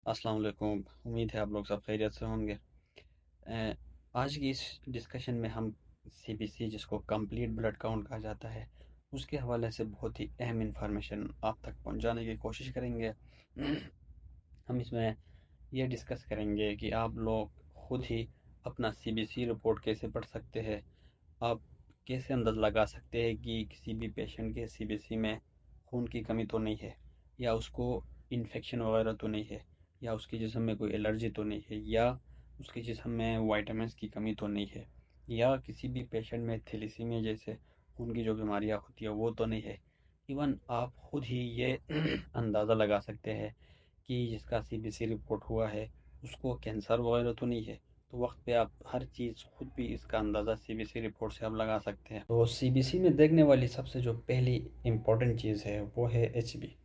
अस्सलाम वालेकुम। उम्मीद है आप लोग सब खैरियत से होंगे। अ, आज की इस डिस्कशन में हम सीबीसी, जिसको कंप्लीट ब्लड काउंट कहा जाता है, उसके हवाले से बहुत ही अहम इंफॉर्मेशन आप तक पहुंचाने की कोशिश करेंगे। हम इसमें ये डिस्कस करेंगे कि आप लोग खुद ही अपना सीबीसी रिपोर्ट कैसे पढ़ सकते हैं। आप कैसे अंदाज़ लगा सकते हैं कि किसी भी पेशेंट के सीबीसी में खून की कमी तो नहीं है, या उसको इन्फेक्शन वगैरह तो नहीं है, या उसके जिस्म में कोई एलर्जी तो नहीं है, या उसके जिस्म में वाइटामिन्स की कमी तो नहीं है, या किसी भी पेशेंट में थैलेसीमिया जैसे खून की जो बीमारियां होती है वो तो नहीं है। इवन आप खुद ही ये अंदाज़ा लगा सकते हैं कि जिसका सीबीसी रिपोर्ट हुआ है उसको कैंसर वगैरह तो नहीं है। तो वक्त पे आप हर चीज़ खुद भी इसका अंदाज़ा सीबीसी रिपोर्ट से आप लगा सकते हैं। तो सीबीसी में देखने वाली सबसे जो पहली इम्पोर्टेंट चीज़ है वो है एचबी,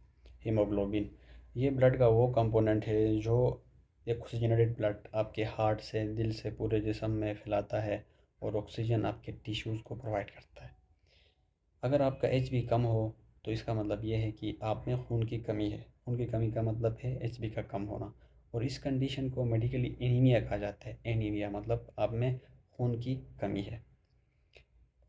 हीमोग्लोबिन। ये ब्लड का वो कंपोनेंट है जो एक ऑक्सीजनेटेड ब्लड आपके हार्ट से, दिल से पूरे जिस्म में फैलाता है और ऑक्सीजन आपके टिश्यूज़ को प्रोवाइड करता है। अगर आपका एचबी कम हो तो इसका मतलब ये है कि आप में खून की कमी है। खून की कमी का मतलब है एचबी का कम होना, और इस कंडीशन को मेडिकली एनीमिया कहा जाता है। एनीमिया मतलब आप में खून की कमी है।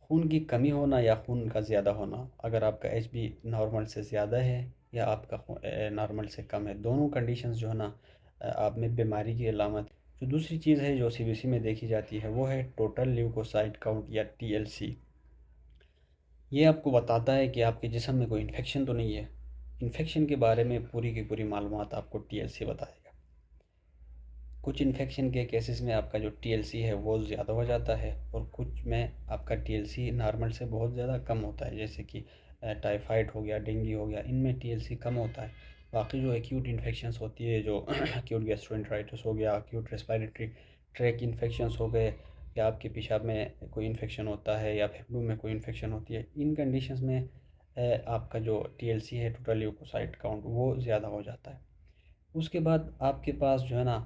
खून की कमी होना या खून का ज़्यादा होना, अगर आपका एचबी नॉर्मल से ज़्यादा है या आपका नॉर्मल से कम है, दोनों कंडीशंस जो है ना, आप में बीमारी की अलामत। जो दूसरी चीज़ है जो सीबीसी में देखी जाती है वो है टोटल ल्यूकोसाइट काउंट या टीएलसी। ये आपको बताता है कि आपके जिस्म में कोई इन्फेक्शन तो नहीं है। इन्फेक्शन के बारे में पूरी की पूरी मालूमात आपको टीएलसी बताएगा। कुछ इन्फेक्शन के केसेस में आपका जो टीएलसी है वो ज़्यादा हो जाता है, और कुछ में आपका टीएलसी नॉर्मल से बहुत ज़्यादा कम होता है, जैसे कि टाइफाइड हो गया, डेंगू हो गया, इनमें टीएलसी कम होता है। बाकी जो एक्यूट इन्फेक्शंस होती है, जो एक्यूट गैस्ट्रोएंटराइटिस हो गया, एक्यूट रेस्पिरेटरी ट्रैक इन्फेक्शंस हो गए, या आपके पेशाब में कोई इन्फेक्शन होता है या फेफड़ों में कोई इन्फेक्शन होती है, इन कंडीशंस में आपका जो टीएलसी है, टोटल ल्यूकोसाइट काउंट, वो ज़्यादा हो जाता है। उसके बाद आपके पास जो है ना,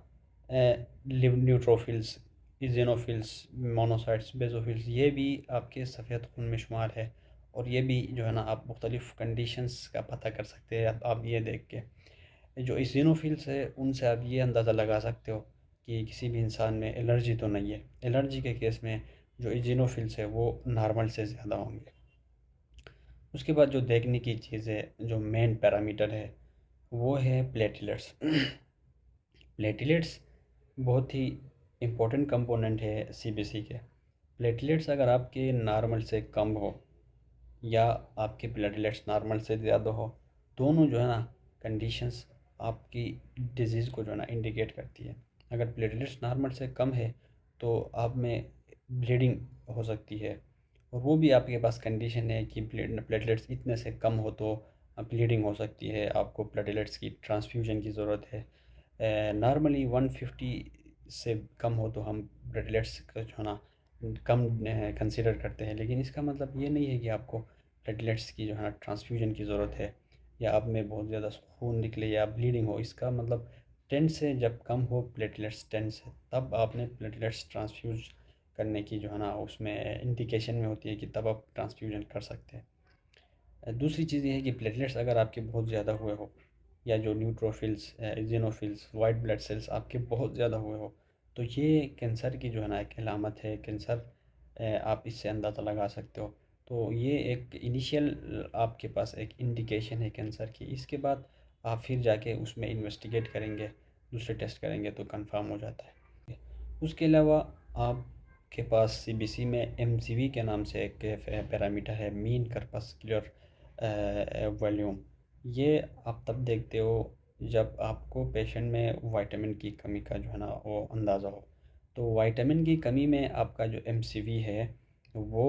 लिव न्यूट्रोफिल्स, इज़िनोफिल्स, मोनोसाइट्स, बेसोफिल्स, ये भी आपके सफ़ेद खून में शुमार है। और ये भी जो है ना, आप मुख्तलिफ़ कंडीशंस का पता कर सकते हैं। आप ये देख के जो इज़िनोफिल्स है उनसे आप ये अंदाज़ा लगा सकते हो कि किसी भी इंसान में एलर्जी तो नहीं है। एलर्जी के केस में जो इज़िनोफिल्स है वो नॉर्मल से ज़्यादा होंगे। उसके बाद जो देखने की चीज़ है, जो मेन पैरामीटर है, वो है प्लेटलेट्स। प्लेटलेट्स बहुत ही इम्पोर्टेंट कंपोनेंट है सीबीसी के। प्लेटलेट्स अगर आपके नॉर्मल से कम हो या आपके प्लेटलेट्स नॉर्मल से ज़्यादा हो, दोनों जो है ना कंडीशंस आपकी डिज़ीज़ को जो है ना इंडिकेट करती है। अगर प्लेटलेट्स नॉर्मल से कम है तो आप में ब्लीडिंग हो सकती है, और वो भी आपके पास कंडीशन है कि प्लेटलेट्स इतने से कम हो तो ब्लीडिंग हो सकती है, आपको प्लेटलेट्स की ट्रांसफ्यूजन की ज़रूरत है। नॉर्मली 150 से कम हो तो हम प्लेटलेट्स का जो है ना कम कंसिडर करते हैं, लेकिन इसका मतलब ये नहीं है कि आपको प्लेटलेट्स की जो है ना ट्रांसफ्यूजन की ज़रूरत है, या आप में बहुत ज़्यादा खून निकले या ब्लीडिंग हो। इसका मतलब 10 से जब कम हो प्लेटलेट्स 10 से, तब आपने प्लेटलेट्स ट्रांसफ्यूज करने की जो है ना उसमें इंडिकेशन में होती है कि तब आप ट्रांसफ्यूजन कर सकते हैं। दूसरी चीज़ ये है कि प्लेटलेट्स अगर आपके बहुत ज़्यादा हुए हो, या जो न्यूट्रोफिल्स, इज़िनोफिल्स, वाइट ब्लड सेल्स आपके बहुत ज़्यादा हुए हो, तो ये कैंसर की जो है ना एक अलामत है। कैंसर आप इससे अंदाज़ा लगा सकते हो। तो ये एक इनिशियल आपके पास एक इंडिकेशन है कैंसर की। इसके बाद आप फिर जाके उसमें इन्वेस्टिगेट करेंगे, दूसरे टेस्ट करेंगे तो कंफर्म हो जाता है। उसके अलावा आपके पास सीबीसी में एमसीवी के नाम से एक पैरामीटर है, मीन करपस्कुलर वॉल्यूम। ये आप तब देखते हो जब आपको पेशेंट में विटामिन की कमी का जो है ना वो अंदाज़ा हो। तो विटामिन की कमी में आपका जो एमसीवी है वो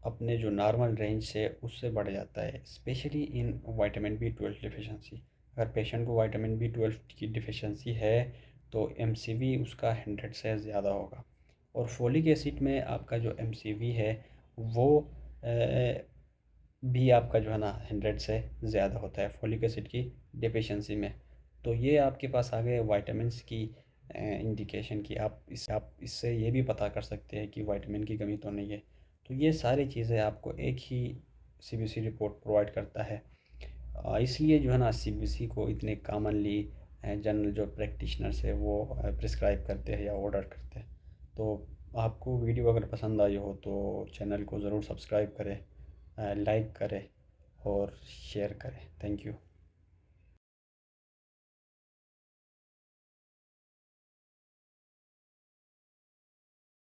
अपने जो नॉर्मल रेंज से उससे बढ़ जाता है, specially in vitamin B 12 deficiency. अगर पेशेंट को विटामिन बी 12 की डिफिशेंसी है तो एमसीवी उसका 100 से ज़्यादा होगा। और फोलिक एसिड में आपका जो एमसीवी है वो भी आपका जो है ना 100 से ज़्यादा होता है फोलिक एसिड की डिफिशेंसी में। तो ये आपके पास आ गए वाइटामस की इंडिकेशन की। आप इससे ये भी पता कर सकते हैं कि विटामिन की कमी तो नहीं है। तो ये सारी चीज़ें आपको एक ही सीबीसी रिपोर्ट प्रोवाइड करता है। इसलिए जो है ना सीबीसी को इतने कॉमनली जनरल जो प्रैक्टिशनर्स है वो प्रिस्क्राइब करते हैं या ऑर्डर करते हैं। तो आपको वीडियो अगर पसंद आई हो तो चैनल को ज़रूर सब्सक्राइब करें, लाइक करें और शेयर करें। Thank you.